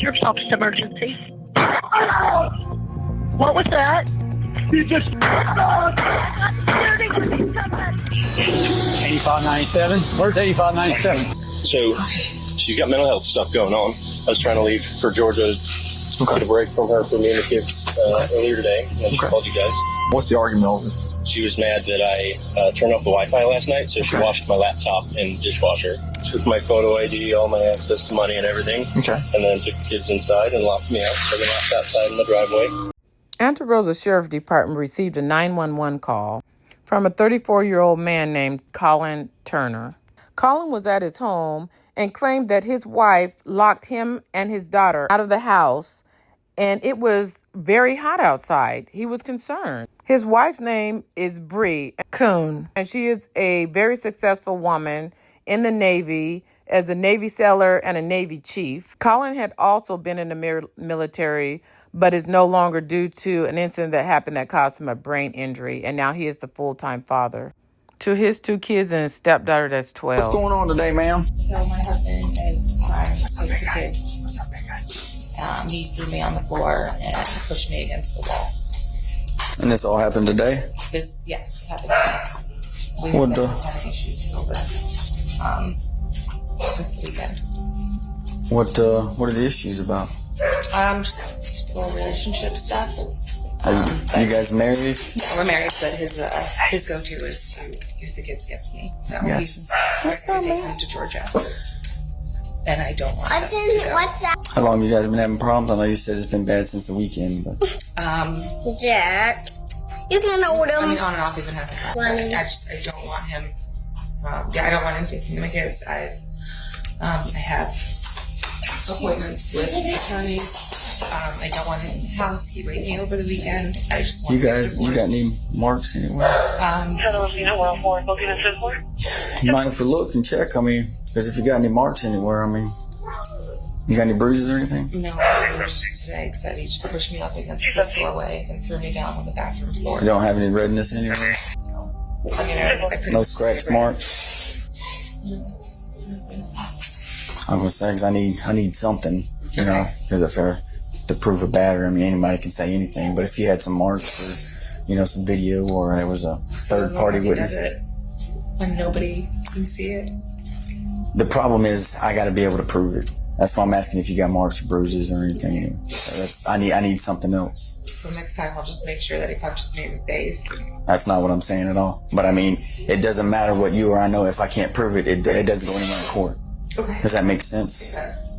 Sheriff's Office emergency. What was that? You just... 8597? Where's 8597? So, she's got mental health stuff going on. I was trying to leave for Georgia to take a break from her for me and the kids earlier today, and she called you guys. What's the argument over? She was mad that I turned off the Wi-Fi last night, so she washed my laptop in the dishwasher, took my photo ID, all my access to money and everything, and then took the kids inside and locked me out. So they locked outside in the driveway. Santa Rosa Sheriff Department received a 911 call from a 34-year-old man named Colin Turner. Colin was at his home and claimed that his wife locked him and his daughter out of the house, and it was very hot outside. He was concerned. His wife's name is Bree Kuhn, and she is a very successful woman in the Navy as a Navy sailor and a Navy chief. Colin had also been in the military, but is no longer due to an incident that happened that caused him a brain injury, and now he is the full-time father to his 2 kids and his stepdaughter that's 12. What's going on today, ma'am? So my husband is trying to take the kids. He threw me on the floor and pushed me against the wall. And this all happened today? This happened today. We've been having issues over since the weekend. What are the issues about? Just little relationship stuff. You guys married? Yeah, we're married, but his go-to is to use the kids against me. So he's trying to take them to Georgia. And I don't want to go. What's that? How long have you guys been having problems? I know you said it's been bad since the weekend, but... Jack, you can hold him. I mean, on and off, we've been having problems. I don't want him... I don't want him taking my kids. I have appointments with attorneys. I don't want him in the house. He raped me over the weekend. I just want you got any marks anywhere? You mind if we look and check? I mean, because if you got any marks anywhere, I mean, you got any bruises or anything? No, it was just today because he just pushed me up against the doorway and threw me down on the bathroom floor. You don't have any redness anywhere? No. I mean, no scratch marks? I'm gonna say, 'cause I need something, you know, because if to prove a battery, I mean, anybody can say anything, but if you had some marks or, you know, some video or it was a third-party witness. Does it when nobody can see it? The problem is I got to be able to prove it. That's why I'm asking if you got marks or bruises or anything. So I need something else. So next time I'll just make sure that he punches me in the face. That's not what I'm saying at all. But I mean, it doesn't matter what you or I know. If I can't prove it, it doesn't go anywhere in court. Okay. Does that make sense? It does.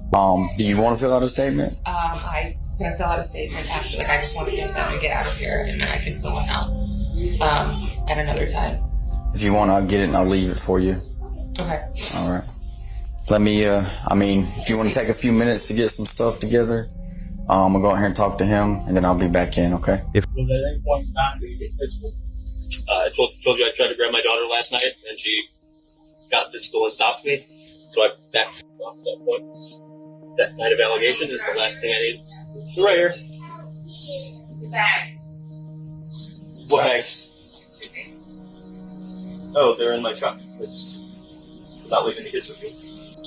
Do you want to fill out a statement? I can fill out a statement after, I just want to get them to get out of here, and then I can fill one out at another time. If you want, I'll get it and I'll leave it for you. Okay. All right. Let me, if you want to take a few minutes to get some stuff together, I'm going to go out here and talk to him, and then I'll be back in, okay? Was at any point in time did you get physical? I told you I tried to grab my daughter last night, and she got physical and stopped me. So I backed off that point. That night of allegation is the last thing I need. So right here. What bags? Oh, they're in my truck. It's about leaving the kids with me.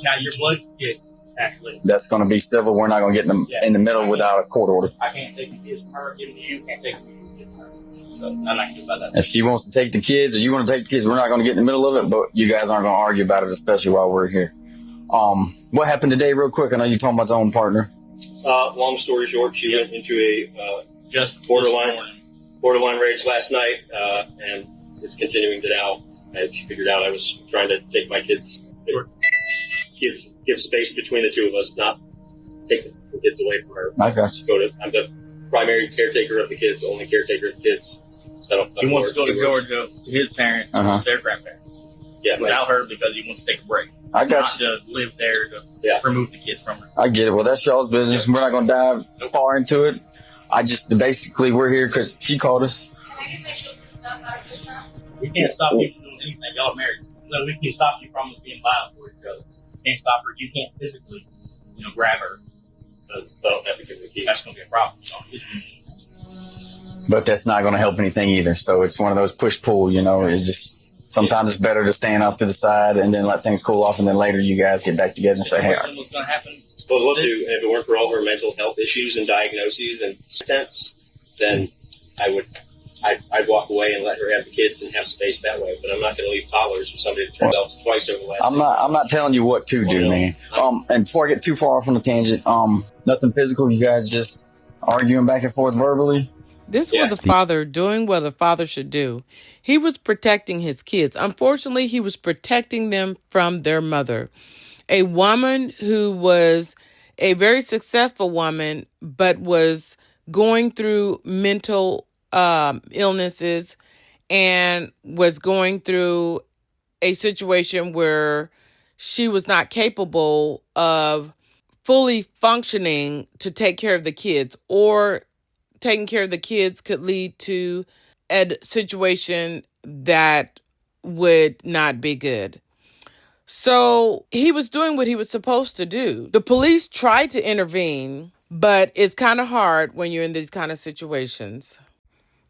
Now your blood kids, actually. That's going to be civil. We're not going to get them in the middle without a court order. I can't take the kids from her, give them to you, can't take them to you, give them to her. So I'm not going to do about that. If she wants to take the kids or you want to take the kids, we're not going to get in the middle of it, but you guys aren't going to argue about it, especially while we're here. What happened today real quick? I know you're talking about your own partner. Long story short, she went into a borderline rage last night, and it's continuing to now. She figured out I was trying to take my kids, give space between the two of us, not take the kids away from her. I got you. I'm the primary caretaker of the kids, only caretaker of the kids. So he wants to go to Georgia to his parents, their grandparents. Yeah, without her because he wants to take a break. I got not to live there to remove the kids from her. I get it. Well, that's y'all's business. We're not going to dive far into it. Basically, we're here because she called us. We can't stop you from doing anything. Y'all are married. No, we can stop you from us being violent for each other. We can't stop her. You can't physically, grab her. That's going to be a problem. But that's not going to help anything either. So it's one of those push-pull, It's just sometimes it's better to stand off to the side and then let things cool off, and then later you guys get back together and say, hey. What's going to happen Well, I'd love to. If it weren't for all her mental health issues and diagnoses and attempts, then I'd walk away and let her have the kids and have space that way. But I'm not going to leave toddlers for somebody to turn out twice over the last. I'm not telling you what to do, man. And before I get too far off on the tangent, nothing physical. You guys just arguing back and forth verbally. This was a father doing what a father should do. He was protecting his kids. Unfortunately, he was protecting them from their mother, a woman who was a very successful woman, but was going through mental illnesses and was going through a situation where she was not capable of fully functioning to take care of the kids, or taking care of the kids could lead to a situation that would not be good. So he was doing what he was supposed to do. The police tried to intervene, but it's kind of hard when you're in these kind of situations.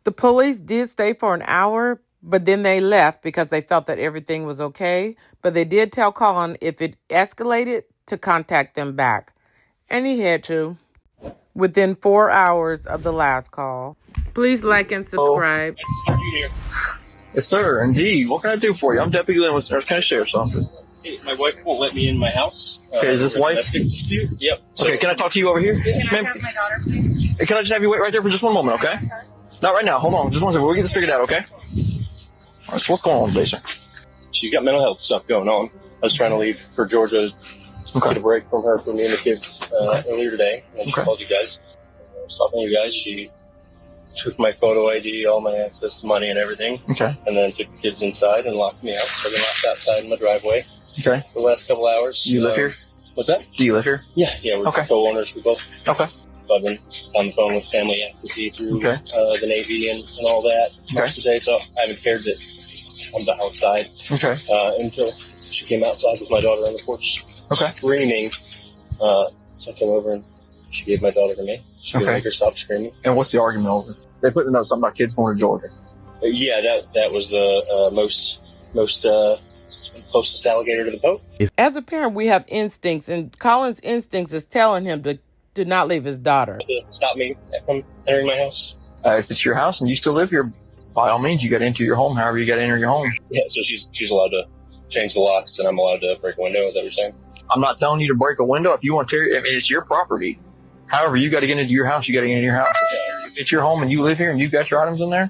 The police did stay for an hour, but then they left because they felt that everything was okay. But they did tell Colin if it escalated to contact them back. And he had to. Within 4 hours of the last call. Please like and subscribe. Yes, sir. Indeed. What can I do for you? I'm Deputy Lynn with Nurse County Sheriff's Office. Hey, my wife won't let me in my house. Okay, is this wife? Yep. Okay, can I talk to you over here? Can I have my daughter, please? Can I just have you wait right there for just one moment, okay? Not right now. Hold on. Just one second. We'll get this figured out, okay? All right, so what's going on today, sir? She's got mental health stuff going on. I was trying to leave for Georgia to get a break from her for me and the kids earlier today. And she called you guys. I was talking to you guys. She took my photo ID, all my access to money and everything. Okay. And then took the kids inside and locked me out. So I've been locked outside in my driveway. Okay. For the last couple hours. Do you live here? What's that? Do you live here? Yeah, we're co-owners. We both. Okay. I've been on the phone with family advocacy through the Navy and all that most of the day, so I haven't cared that I'm outside. Okay. Until she came outside with my daughter on the porch. Okay. Screaming. So I came over and she gave my daughter to me. She didn't make her stop screaming. And what's the argument over? They put in the note something about kids going to Georgia. Yeah, that was the most closest alligator to the boat. As a parent, we have instincts, and Colin's instincts is telling him to not leave his daughter. Stop me from entering my house. If it's your house and you still live here, by all means, you got to enter your home. However, you got to enter your home. Yeah, so she's allowed to change the locks, and I'm allowed to break a window. Is that what you're saying? I'm not telling you to break a window. If you want to tear it, I mean, it's your property. However, you got to get into your house. You got to get into your house. If it's your home and you live here and you've got your items in there,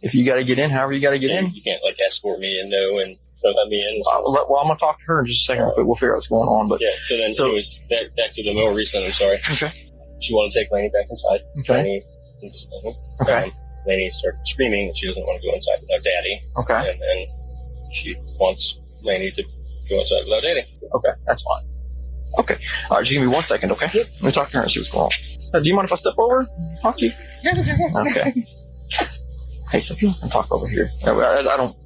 if you got to get in, however you got to get in. You can't escort me in, and don't let me in. Well, I'm gonna talk to her in just a second. We'll figure out what's going on. But yeah. So then it was back to the more recent. I'm sorry. Okay. She wanted to take Lainey back inside. Okay. Lainey started screaming that she doesn't want to go inside without Daddy. Okay. And then she wants Lainey to go inside without Daddy. Okay, that's fine. Okay. All right, just give me 1 second, okay? Yep. Let me talk to her and see what's going on. Do you mind if I step over? Talk to you? Okay. Hey, so if you can talk over here. I don't,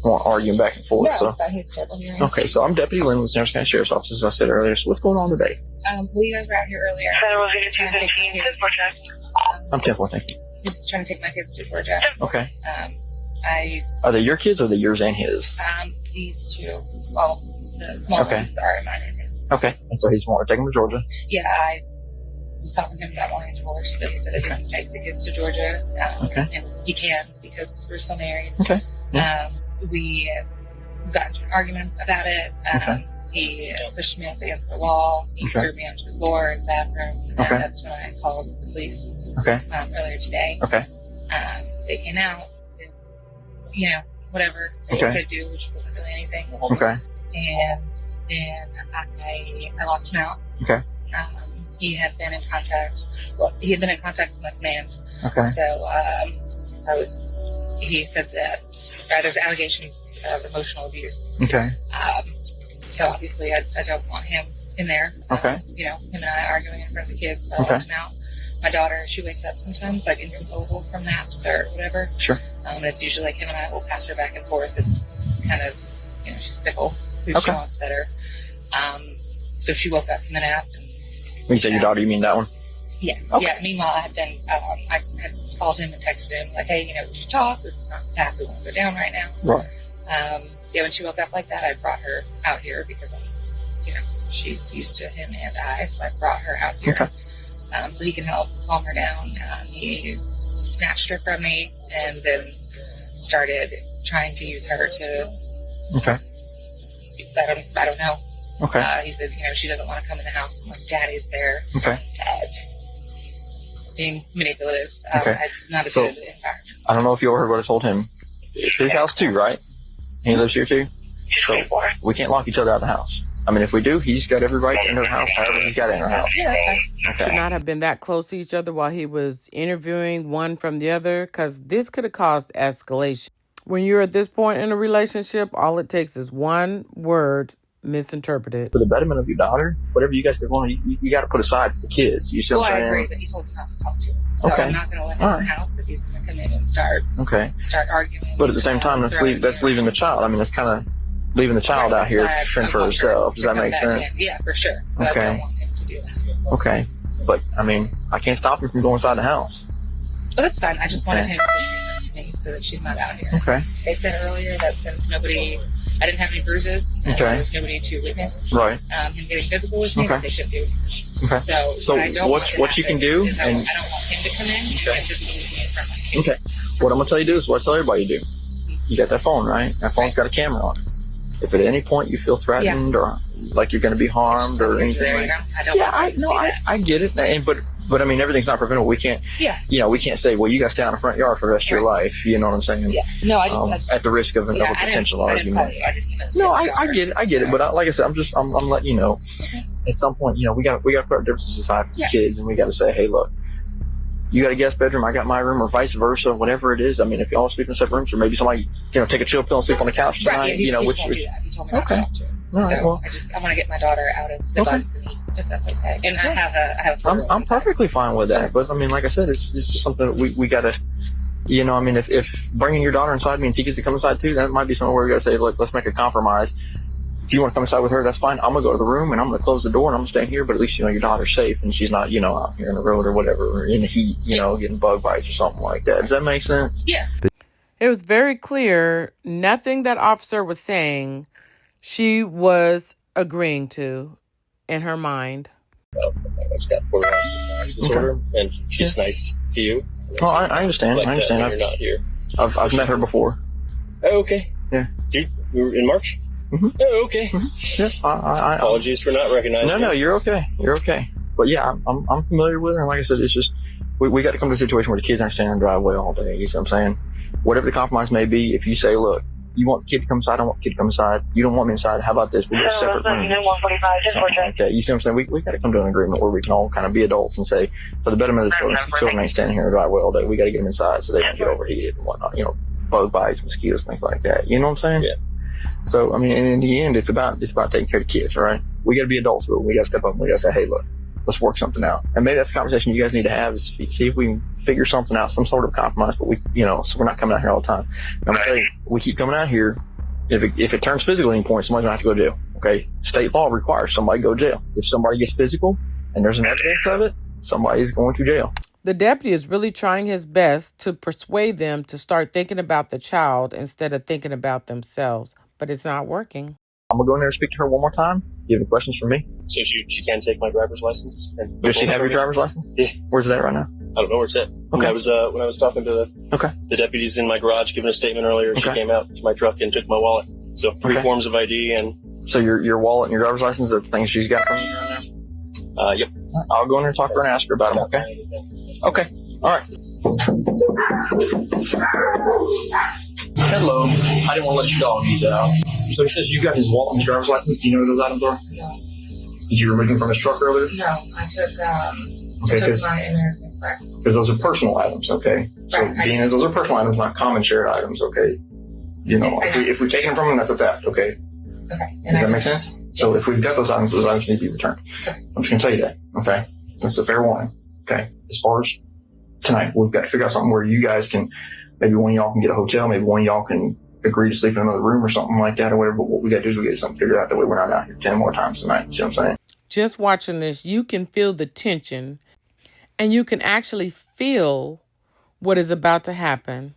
want arguing back and forth. No, so. Okay, so I'm Deputy Lynn with the Nurse County Sheriff's Office, as I said earlier. So what's going on today? Well, you guys were out here earlier. Federal Unit 215, Georgia. I'm 10-4, thank you. He's trying to take my kids to Georgia. Okay. Are they your kids or are they yours and his? These two. Well, the small ones are mine and his. Okay. And so he's wanting to take them to Georgia? Yeah, I was talking to him about wanting a divorce, but he said he can take the kids to Georgia. And he can because we're still married. Okay. Yeah. We got into an argument about it. He pushed me up against the wall. He threw me onto the floor in the bathroom. And that's when I called the police earlier today. Okay. They came out and, whatever they could do, which wasn't really anything. Okay. And then I locked him out. Okay. He had been in contact with my command. Okay. So he said that there's allegations of emotional abuse. Okay. So obviously I don't want him in there. Okay. Him and I arguing in front of the kids. So I locked him out. My daughter, she wakes up sometimes, like inconsolable from naps or whatever. Sure. And it's usually like him and I will pass her back and forth. It's kind of, she's fickle. She wants better. So she woke up from the nap. And, when you say your daughter, you mean that one? Yeah. Okay. Yeah. Meanwhile, I had been, I had called him and texted him like, hey, we should talk. This is not the path we want to go down right now. Right. When she woke up like that, I brought her out here because I'm, she's used to him and I, so I brought her out here. Okay. So he can help calm her down. He snatched her from me and then started trying to use her to. Okay. I don't know. Okay. He said, she doesn't want to come in the house when Daddy's there. Okay. Being manipulative. Okay. It's not a So, good environment. I don't know if you overheard what I told him. It's his house too, right? He lives here too? So we can't lock each other out of the house. I mean, if we do, he's got every right to enter the house however he's got to enter the house. Yeah, Okay. Should not have been that close to each other while he was interviewing one from the other, because this could have caused escalation. When you're at this point in a relationship, all it takes is one word misinterpreted. For the betterment of your daughter, whatever you guys are going, you got to put aside for the kids. You see what I'm I saying? agree, but he told me not to talk to him. So Okay. I'm not going to let him in the house because he's going to come in and start arguing. But at the same time, that's leaving the child. I mean, that's kind of leaving the child out here fend for herself. Does that make sense? Yeah, for sure. So Okay. I don't want him to do that. Okay. But, I mean, I can't stop him from going inside the house. But that's fine. I just wanted him to do this to me so that she's not out here. Okay. They said earlier that since I didn't have any bruises, and there was nobody to witness Right. him getting physical with me, Okay. they shouldn't do it. Okay. So I don't what want you can do, is I and don't want him to come in and just leave me in front of my kids. okay, what I'm gonna tell you to do is what I tell everybody to do. You got that phone, right? That phone's got a camera on it. If at any point you feel threatened or like you're going to be harmed or anything, I get it. But I mean, everything's not preventable. We can't, we can't say, well, you got to stay out in the front yard for the rest of your life. You know what I'm saying? Yeah. No, I just at the risk of a potential argument. I get it. But like I said, I'm letting you know. Okay. At some point, we got to put our differences aside for the kids, and we got to say, hey, look. You got a guest bedroom, I got my room, or vice versa, whatever it is. I mean, if y'all sleep in separate rooms, or maybe somebody, take a chill pill and sleep on the couch tonight, right, yeah, which. Won't do that. He told me not to talk to him. All right, so well. I want to get my daughter out of the bus and eat, if that's okay. And I have a I'm perfectly fine with that, but I mean, like I said, it's just something that we got to, I mean, if bringing your daughter inside means he gets to come inside too, that might be somewhere we got to say, look, let's make a compromise. If you want to come inside with her, that's fine. I'm going to go to the room and I'm going to close the door and I'm going to stay here, but at least, your daughter's safe and she's not, out here in the road or whatever, or in the heat, getting bug bites or something like that. Does that make sense? Yeah. It was very clear nothing that officer was saying she was agreeing to in her mind. She's got borderline personality disorder, and she's nice to you. Oh, I understand. Like I understand. You're not here. I've met her before. Oh, okay. Yeah. We were in March? Mm-hmm. Oh, okay. Mm-hmm. Yeah. Apologies for not recognizing you. No, you're okay. You're okay. But yeah, I'm familiar with her, and like I said, it's just we got to come to a situation where the kids aren't standing in the driveway all day. You see what I'm saying? Whatever the compromise may be, if you say, look, you want the kid to come inside, I don't want the kid to come inside. You don't want me inside. How about this? We'll get separate rooms. 145, Okay, you see what I'm saying? We got to come to an agreement where we can all kind of be adults and say, for the betterment of the children ain't standing here in the driveway all day. We got to get them inside so they don't get overheated and whatnot. Bug bites, mosquitoes, things like that. You know what I'm saying? Yeah. So I mean, in the end, it's about taking care of the kids, all right? We got to be adults, but we got to step up and we got to say, hey, look, let's work something out. And maybe that's a conversation you guys need to have is see if we can figure something out, some sort of compromise. But so we're not coming out here all the time. And I'm gonna tell you, we keep coming out here. If it turns physical at any point, somebody's gonna have to go to jail. Okay, state law requires somebody to go to jail. If somebody gets physical and there's an evidence of it, somebody's going to jail. The deputy is really trying his best to persuade them to start thinking about the child instead of thinking about themselves, but it's not working. I'm gonna go in there and speak to her one more time. Do you have any questions for me? So she can take my driver's license. And Does she have your driver's license? Yeah. Where's it at right now? I don't know where it's at. Okay. When I was talking to the deputies in my garage giving a statement earlier, she came out to my truck and took my wallet. So 3 forms of ID and. So your wallet and your driver's license are the things she's got from you right now? Yep. I'll go in there and talk to her and ask her about them. Okay. Okay. All right. Hello. I didn't want to let your dog eat out. So he says you got his wallet and his driver's license. Do you know who those items are? No. Did you remove them from his truck earlier? No, I took because my American Express. Because those are personal items, okay? So being as those are personal items, not common shared items, okay? If we're taking them from them, that's a theft, okay? Okay. Does that make sense? So if we've got those items need to be returned. Okay. I'm just going to tell you that, okay? That's a fair warning, okay? As far as tonight, we've got to figure out something where you guys can, maybe one of y'all can get a hotel, maybe one of y'all can agree to sleep in another room or something like that or whatever, but what we got to do is we get something figured out that way we're not out here 10 more times tonight, you see what I'm saying? Just watching this, you can feel the tension and you can actually feel what is about to happen.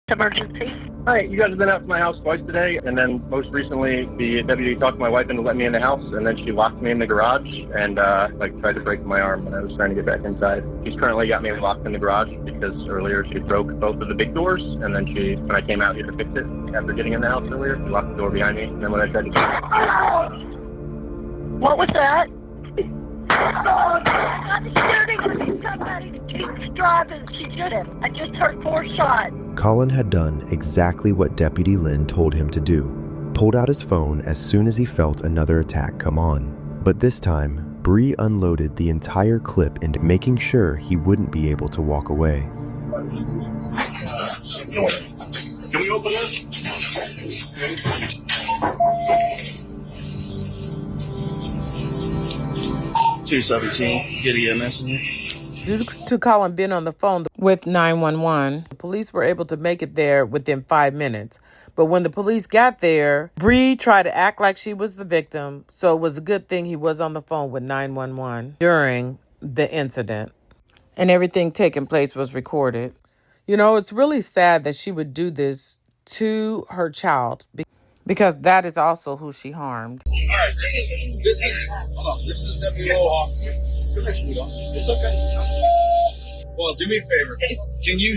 Emergency. Hi, you guys have been out to my house twice today, and then most recently the deputy talked my wife into letting me in the house, and then she locked me in the garage and tried to break my arm when I was trying to get back inside. She's currently got me locked in the garage because earlier she broke both of the big doors, and then when I came out here to fix it after getting in the house earlier, she locked the door behind me, and then when I tried to What was that? Oh, I'm shooting with somebody that keeps driving. She shouldn't. I just heard 4 shots. Colin had done exactly what Deputy Lynn told him to do, pulled out his phone as soon as he felt another attack come on. But this time, Bree unloaded the entire clip into making sure he wouldn't be able to walk away. Can we open this? 217, get EMS in here. Due to Colin being on the phone with 911, the police were able to make it there within 5 minutes. But when the police got there, Bree tried to act like she was the victim, so it was a good thing he was on the phone with 911 during the incident. And everything taking place was recorded. You know, it's really sad that she would do this to her child because that is also who she harmed. All right, this is WO. It's okay. Well, do me a favor. Can you,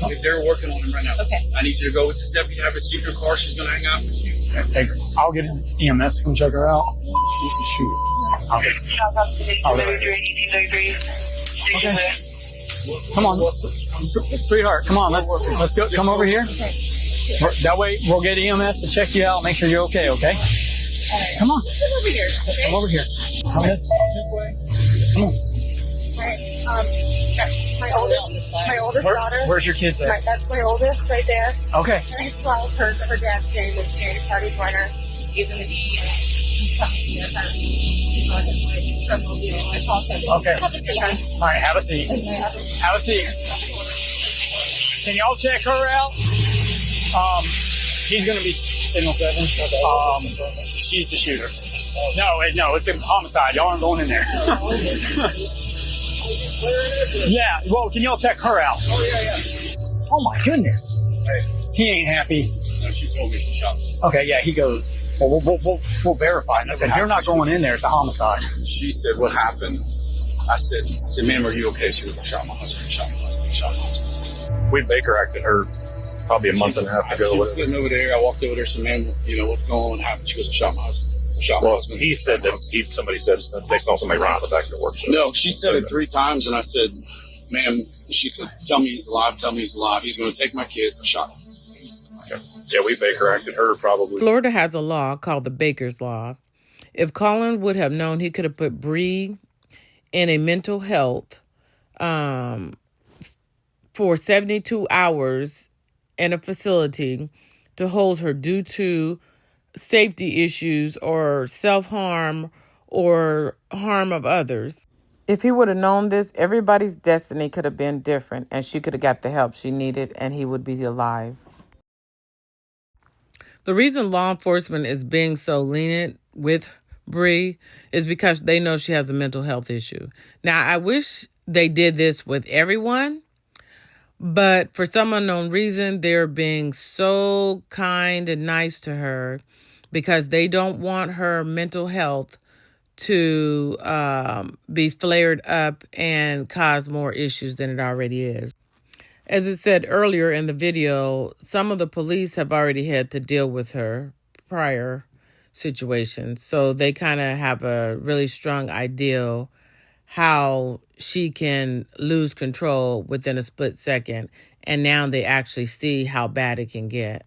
if they're working on him right now, okay. I need you to go with this deputy, have her see your car. She's going to hang out with you. Hey, I'll get an EMS to come check her out. She's the shooter. Okay. Come on, sweetheart. Come on, let's go. Come over here. That way, we'll get EMS to check you out, make sure you're okay. Okay? Come on. Come over here. Okay? Come over here. Come this way. Come on. My oldest daughter. Where's your kids at? That's my oldest right there. Okay. She's 12. Her dad's name is James Party Joiner. He's in the DEA. Okay. All right, have a seat. Have a seat. Can y'all check her out? He's going to be in 7. She's the shooter. No, it's a homicide. Y'all aren't going in there. Yeah, well, can y'all check her out? Oh, yeah. Oh, my goodness. He ain't happy. No, she told me she shot me. Okay, yeah, he goes. Well, we'll verify. And I said, you're not going in there. It's a homicide. She said, what happened? I said, ma'am, are you okay? She was, I shot my husband. Shot my husband. We Baker acted her probably a month and a half ago. She was sitting over there. I walked over there and said, ma'am, what's going on? What happened? She goes, I shot my husband. He said that somebody said they saw somebody run out the back of the workshop. No, she said it 3 times, and I said, ma'am, she said, tell me he's alive, He's going to take my kids. I shot him. Okay. Yeah, we Baker acted her probably. Florida has a law called the Baker's Law. If Colin would have known, he could have put Bree in a mental health for 72 hours in a facility to hold her due to safety issues or self-harm or harm of others. If he would have known this, everybody's destiny could have been different and she could have got the help she needed and he would be alive. The reason law enforcement is being so lenient with Bree is because they know she has a mental health issue. Now, I wish they did this with everyone, but for some unknown reason, they're being so kind and nice to her because they don't want her mental health to be flared up and cause more issues than it already is. As it said earlier in the video, some of the police have already had to deal with her prior situations, so they kind of have a really strong idea how she can lose control within a split second, and now they actually see how bad it can get.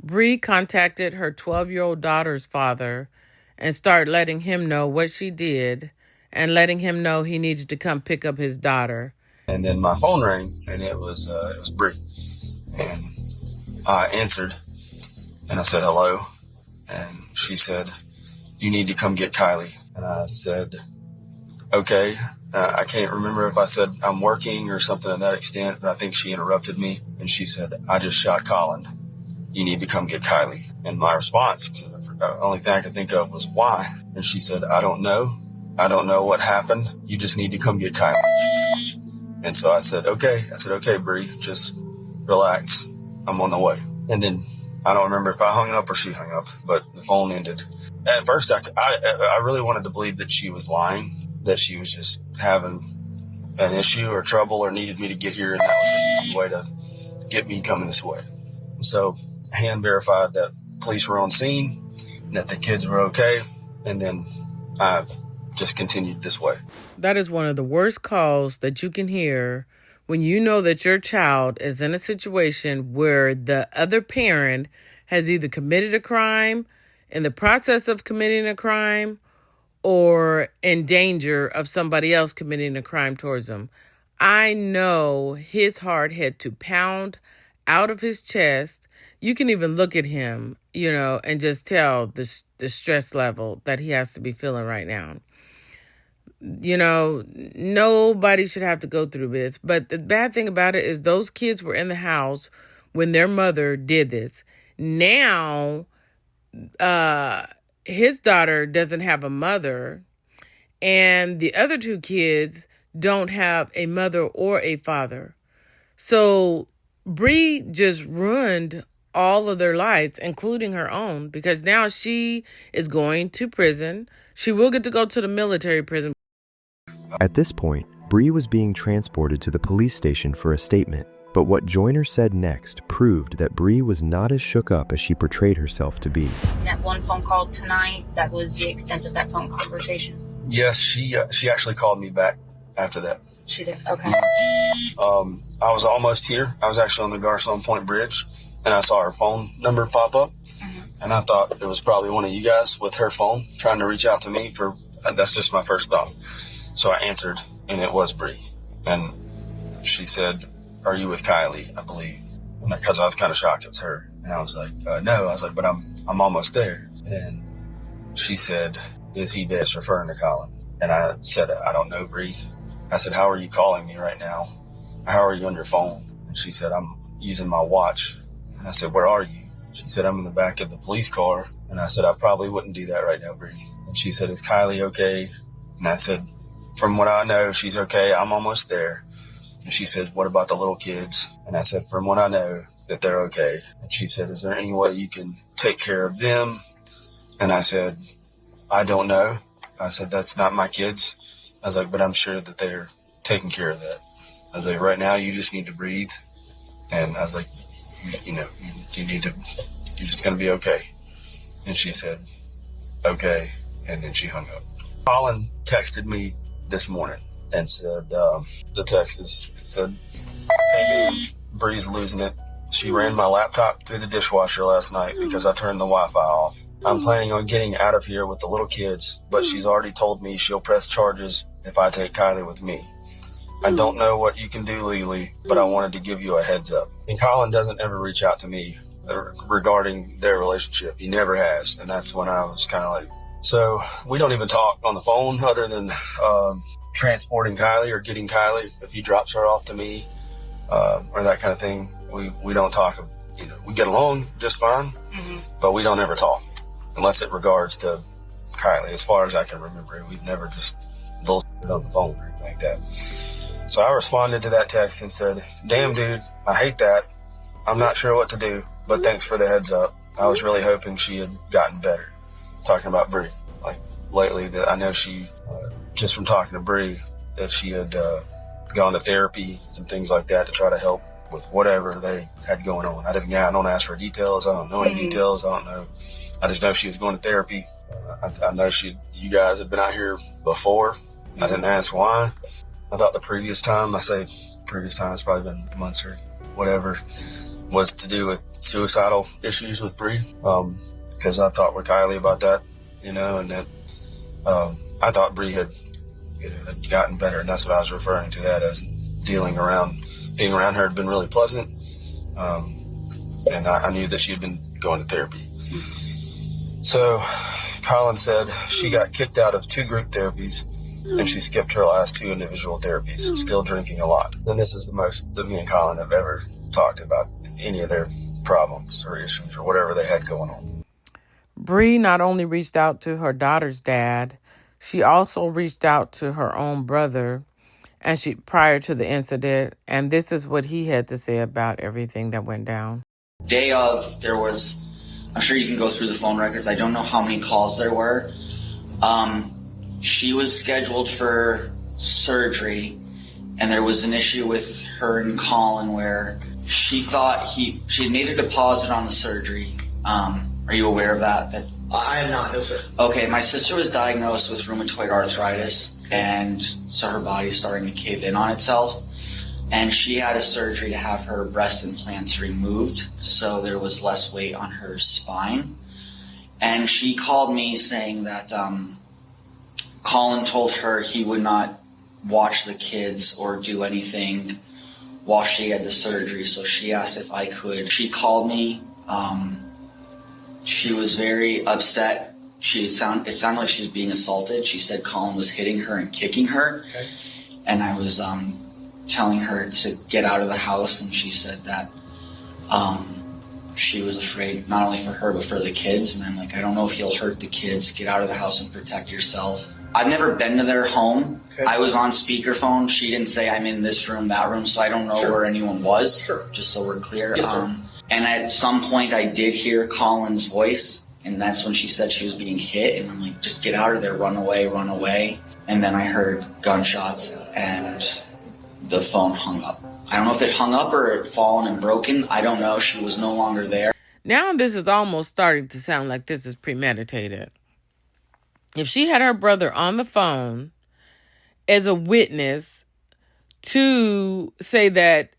Bree contacted her 12-year-old daughter's father and started letting him know what she did and letting him know he needed to come pick up his daughter. And then my phone rang, and it was Bree. And I answered, and I said hello. And she said, you need to come get Kylie. And I said, okay. I can't remember if I said I'm working or something to that extent, but I think she interrupted me. And she said, I just shot Colin. You need to come get Kylie. And my response, the only thing I could think of was why. And she said, I don't know. I don't know what happened. You just need to come get Kylie. And so I said, okay. Okay, Bree, just relax, I'm on the way. And then I don't remember if I hung up or she hung up, but the phone ended. At first, I really wanted to believe that she was lying, that she was just having an issue or trouble or needed me to get here, and that was the easy way to get me coming this way. So hand verified that police were on scene, that the kids were okay, and then I just continued this way. That is one of the worst calls that you can hear when you know that your child is in a situation where the other parent has either committed a crime, in the process of committing a crime, or in danger of somebody else committing a crime towards them. I know his heart had to pound out of his chest. You can even look at him, and just tell the stress level that he has to be feeling right now. Nobody should have to go through this. But the bad thing about it is those kids were in the house when their mother did this. Now, his daughter doesn't have a mother, and the other two kids don't have a mother or a father. So Bree just ruined all of their lives, including her own, because now she is going to prison. She will get to go to the military prison. At this point, Bree was being transported to the police station for a statement, but what Joyner said next proved that Bree was not as shook up as she portrayed herself to be. That one phone call tonight, that was the extent of that phone conversation? Yes, she actually called me back after that. She did? Okay. I was almost here. I was actually on the Garcon Point Bridge, and I saw her phone number pop up, and I thought it was probably one of you guys with her phone trying to reach out to me that's just my first thought. So I answered, and it was Bree. And she said, "Are you with Kylie?" I believe. Because I was kind of shocked it was her. And I was like, no. I was like, but I'm almost there. And she said, "Is he dead?" Referring to Colin. And I said, "I don't know, Bree." I said, "How are you calling me right now? How are you on your phone?" And she said, "I'm using my watch." And I said, "Where are you?" She said, "I'm in the back of the police car." And I said, "I probably wouldn't do that right now, Bree." And she said, "Is Kylie okay?" And I said, "From what I know, she's okay. I'm almost there." And she said, "What about the little kids?" And I said, "From what I know, that they're okay." And she said, "Is there any way you can take care of them?" And I said, "I don't know." I said, "That's not my kids." I was like, "But I'm sure that they're taking care of that." I was like, "Right now, you just need to breathe." And I was like, you need to, you're just going to be okay." And she said, "Okay." And then she hung up. Colin texted me this morning and said, the text said, "Hey, Bree's losing it. She ran my laptop through the dishwasher last night because I turned the Wi-Fi off. I'm planning on getting out of here with the little kids, but she's already told me she'll press charges if I take Kylie with me. I don't know what you can do legally, but I wanted to give you a heads up." And Colin doesn't ever reach out to me regarding their relationship. He never has. And that's when I was kind of like, so we don't even talk on the phone other than transporting Kylie or getting Kylie. If he drops her off to me or that kind of thing, we don't talk. We get along just fine, but we don't ever talk unless it regards to Kylie. As far as I can remember, we've never just bullshit on the phone or anything like that. So I responded to that text and said, "Damn, dude, I hate that. I'm not sure what to do, but thanks for the heads up. I was really hoping she had gotten better." Talking about Bree. Like, lately, that I know she, just from talking to Bree, that she had gone to therapy and things like that to try to help with whatever they had going on. I don't ask for details. I don't know any details. I don't know. I just know she was going to therapy. I know you guys had been out here before. I didn't ask why. I thought the previous time, it's probably been months or whatever, was to do with suicidal issues with Bree. Because I talked with Kylie about that, and that I thought Bree had gotten better, and that's what I was referring to that as being around her had been really pleasant, and I knew that she had been going to therapy. So Colin said she got kicked out of 2 group therapies, and she skipped her last 2 individual therapies, still drinking a lot. And this is the most that me and Colin have ever talked about any of their problems or issues or whatever they had going on. Bree not only reached out to her daughter's dad, she also reached out to her own brother and prior to the incident, and this is what he had to say about everything that went down. Day of, there was, I'm sure you can go through the phone records. I don't know how many calls there were. She was scheduled for surgery, and there was an issue with her and Colin where she thought she had made a deposit on the surgery. Are you aware of that? I am not, no sir. Okay, my sister was diagnosed with rheumatoid arthritis, and so her body's starting to cave in on itself. And she had a surgery to have her breast implants removed, so there was less weight on her spine. And she called me saying that Colin told her he would not watch the kids or do anything while she had the surgery, so she asked if I could. She called me. She was very upset. It sounded like she was being assaulted. She said Colin was hitting her and kicking her. Okay. And I was telling her to get out of the house, and she said that she was afraid not only for her but for the kids. And I'm like, I don't know if you'll hurt the kids. Get out of the house and protect yourself. I've never been to their home. Okay. I was on speakerphone. She didn't say I'm in this room, that room, so I don't know where anyone was. Sure. Just so we're clear. Yes, and at some point I did hear Colin's voice, and that's when she said she was being hit. And I'm like, just get out of there, run away, run away. And then I heard gunshots, and the phone hung up. I don't know if it hung up or it fallen and broken. I don't know. She was no longer there. Now this is almost starting to sound like this is premeditated. If she had her brother on the phone as a witness to say that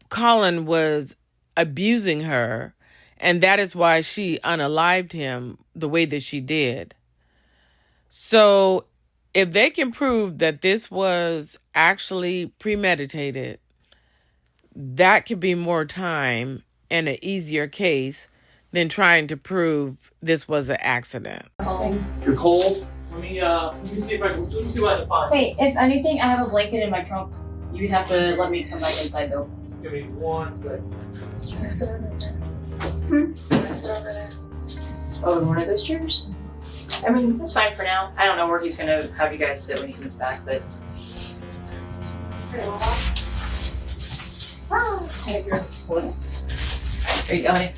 Colin was abusing her, and that is why she unalived him the way that she did. So if they can prove that this was actually premeditated, that could be more time and an easier case than trying to prove this was an accident. You're cold? Let me see what I can find. Hey, if anything, I have a blanket in my trunk. You'd have to let me come back inside though. Give me 1 second. Can I sit over there? Can I sit over there? Oh, in one of those chairs? I mean, that's fine for now. I don't know where he's gonna have you guys sit when he comes back, but. Hey, girl. What? There you go, honey.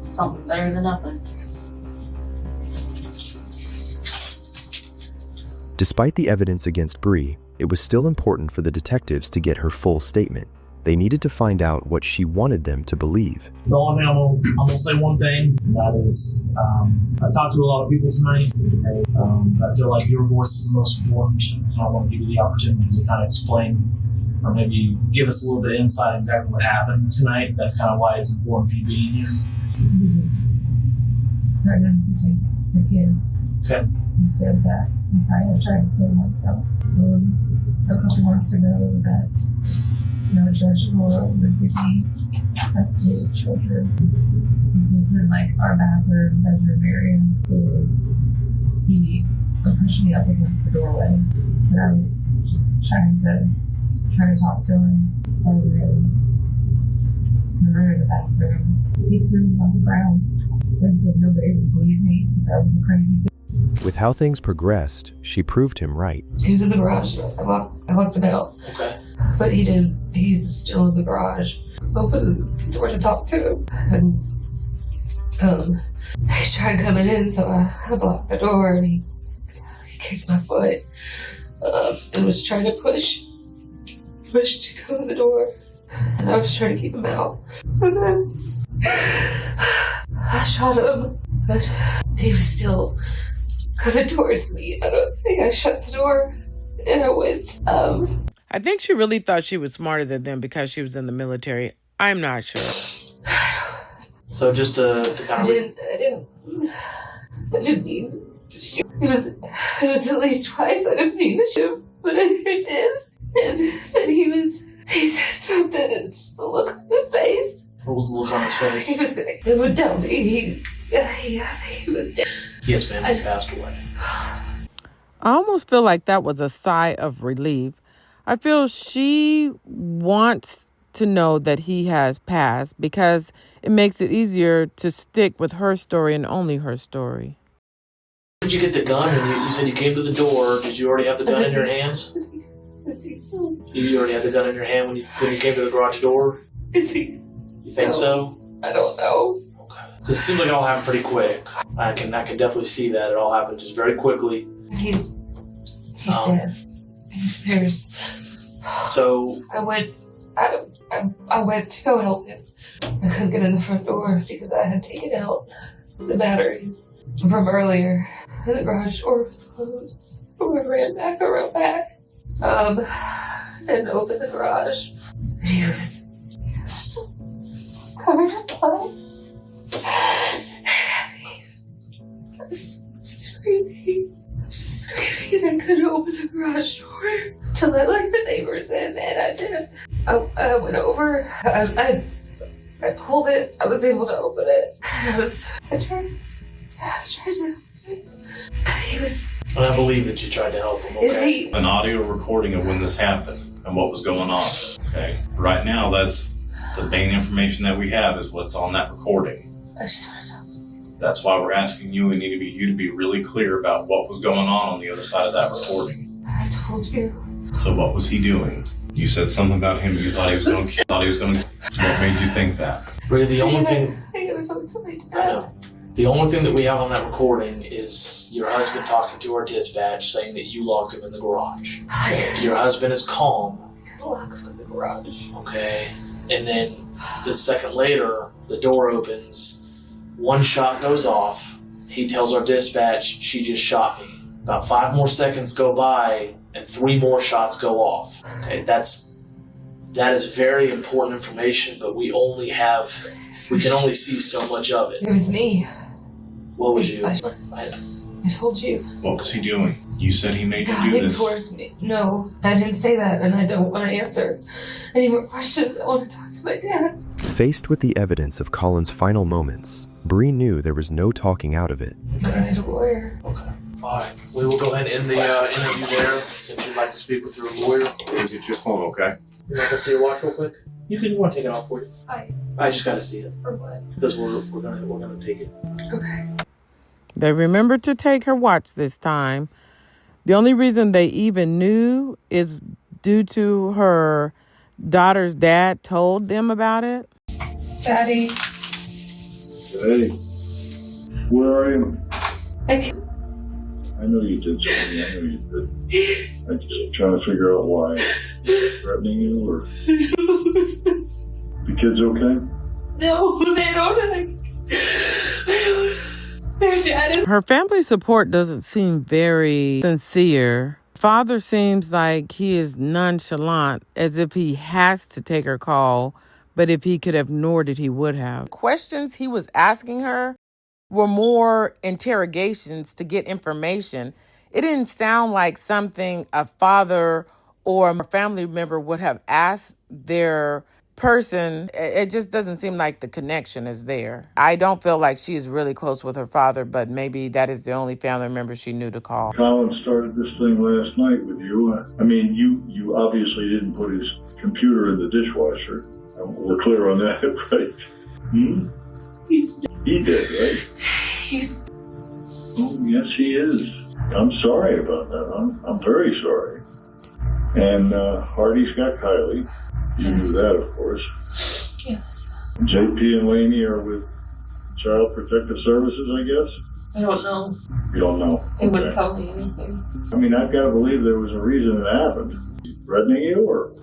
Something better than nothing. Despite the evidence against Bree, it was still important for the detectives to get her full statement. They needed to find out what she wanted them to believe. The only thing I'm gonna say one thing, and that is, I talked to a lot of people tonight, and I feel like your voice is the most important. I want to give you the opportunity to kind of explain, or maybe give us a little bit of insight exactly what happened tonight. That's kind of why it's important for you being here. He was threatening to take the kids. Okay. He said that since I had tried to kill myself a couple months ago, that no judge in the world would give me custody of children. This is in like our bedroom area. He pushed me up against the doorway, and I was just trying to talk to him. We were in the bathroom. He threw me on the ground and said nobody would believe me because I was a crazy bitch. With how things progressed, she proved him right. He was in the garage. I locked him out. Okay. But he was still in the garage. So I opened the door to talk to him. And he tried coming in, so I blocked the door, and he kicked my foot. And was trying to push to go to the door. And I was trying to keep him out. And then I shot him. But he was still coming towards me. I don't think I shut the door. And I went. I think she really thought she was smarter than them because she was in the military. I'm not sure. So just to kind of... I didn't mean to shoot. It was at least twice I didn't mean to shoot, but I did. And he said something, and just the look on his face. What was the look on his face? He was gonna tell me he was dead. Yes, ma'am, he passed away. I almost feel like that was a sigh of relief. I feel she wants to know that he has passed because it makes it easier to stick with her story and only her story. Did you get the gun? And you said you came to the door. Did you already have the gun in your hands? You already had the gun in your hand when you came to the garage door? You think so? I don't know. Okay. Because it seems like it all happened pretty quick. I can definitely see that. It all happened just very quickly. He's dead. There's. So I went to go help him. I couldn't get in the front door because I had taken out the batteries from earlier. And the garage door was closed. So I ran back around back. And opened the garage. And he was just covered in blood. He was screaming. Screaming. I couldn't open the garage door to let the neighbors in, and I did. I went over. I pulled it. I was able to open it. I tried to. He was. And I believe that you tried to help him. Okay? Is he? An audio recording of when this happened and what was going on. Okay. Right now, that's the main information that we have is what's on that recording. I just want to talk to you. That's why we're asking you. We need you to be really clear about what was going on the other side of that recording. I told you. So what was he doing? You said something about him. You thought he was going to. What made you think that? Really, the only thing. I gotta talk to my dad. I know. The only thing that we have on that recording is your husband talking to our dispatch saying that you locked him in the garage. Your husband is calm. I locked him in the garage. Okay. And then the second later, the door opens. One shot goes off. He tells our dispatch, she just shot me. About 5 more seconds go by and 3 more shots go off. Okay, that is very important information, but we can only see so much of it. It was me. What was you? I told you. What was he doing? You said he made you do Guiding this. towards me. No, I didn't say that, and I don't want to answer any more questions. I want to talk to my dad. Faced with the evidence of Colin's final moments, Bree knew there was no talking out of it. I need a lawyer. Okay. All right. We will go ahead and end the interview there, since you'd like to speak with your lawyer. We'll get your phone, okay? You want to see your watch real quick? You want to take it off for you? I just got to see it. For what? Because we're gonna take it. Okay. They remembered to take her watch this time. The only reason they even knew is due to her daughter's dad told them about it. Daddy. Hey, where are you? I know you did something. I know you did. I'm just trying to figure out why. Threatening you, or the kids okay? No, they don't. Their dad is. Her family support doesn't seem very sincere. Father seems like he is nonchalant, as if he has to take her call, but if he could have ignored it, he would have. Questions he was asking her were more interrogations to get information. It didn't sound like something a father or a family member would have asked their person. It just doesn't seem like the connection is there. I don't feel like she is really close with her father, but maybe that is the only family member she knew to call. Colin started this thing last night with you. I mean, you obviously didn't put his computer in the dishwasher. We're clear on that, right? He did, right? He's. Oh, yes, he is. I'm sorry about that. I'm very sorry. And Hardy's got Kylie. You knew that, of course. Yes. JP and Laney are with Child Protective Services, I guess? I don't know. You don't know? They wouldn't tell me anything. I mean, I've got to believe there was a reason it happened. Threatening you, or were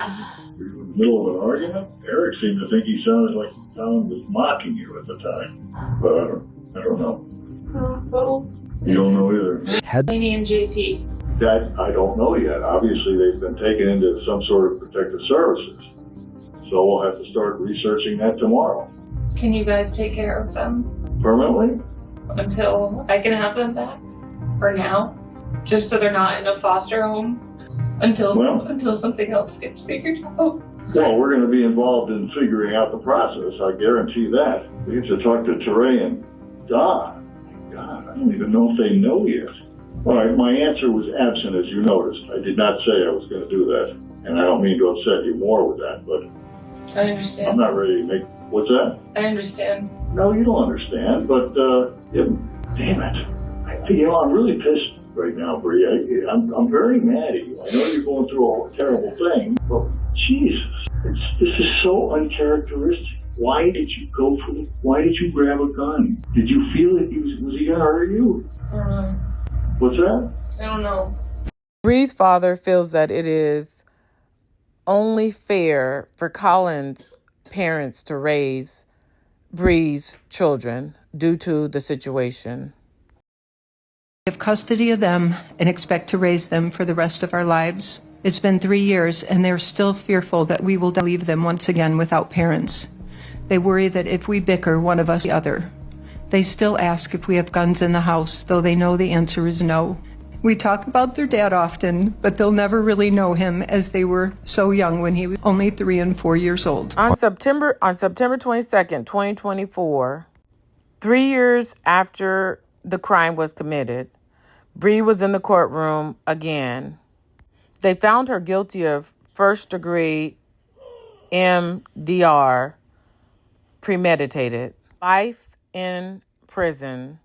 you in the middle of an argument? Eric seemed to think he sounded like Colin was mocking you at the time. But I don't know. Well, you don't know either. Laney and JP. That I don't know yet. Obviously, they've been taken into some sort of protective services. So we'll have to start researching that tomorrow. Can you guys take care of them? Permanently? Until I can have them back? For now? Just so they're not in a foster home? Until something else gets figured out? Well, we're going to be involved in figuring out the process. I guarantee that. We have to talk to Teray and Don. God, I don't even know if they know yet. All right, my answer was absent, as you noticed. I did not say I was going to do that. And I don't mean to upset you more with that, but I understand. I'm not ready to make... What's that? I understand. No, you don't understand, but, damn it. I'm really pissed right now, Bree. I'm very mad at you. I know you're going through a terrible thing, but Jesus, this is so uncharacteristic. Why did you go for it? Why did you grab a gun? Did you feel that was he going to hurt you? I don't know. What's that? I don't know. Bree's father feels that it is only fair for Colin's parents to raise Bree's children due to the situation. We have custody of them and expect to raise them for the rest of our lives. It's been 3 years, and they're still fearful that we will leave them once again without parents. They worry that if we bicker, one of us the other. They still ask if we have guns in the house, though they know the answer is no. We talk about their dad often, but they'll never really know him as they were so young when he was only 3 and 4 years old. On September 22nd, 2024, 3 years after the crime was committed, Bree was in the courtroom again. They found her guilty of first-degree MDR, premeditated, life in prison.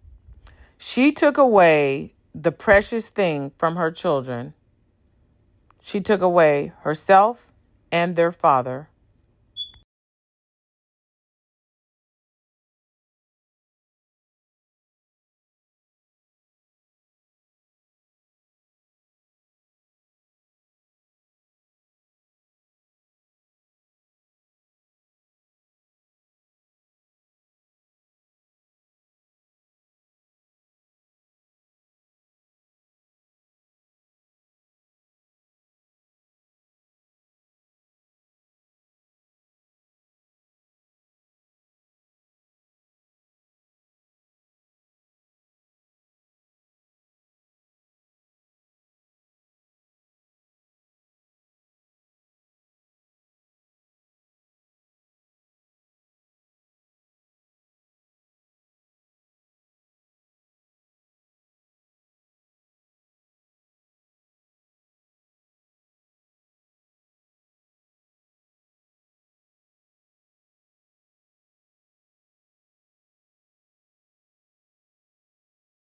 She took away the precious thing from her children. She took away herself and their father.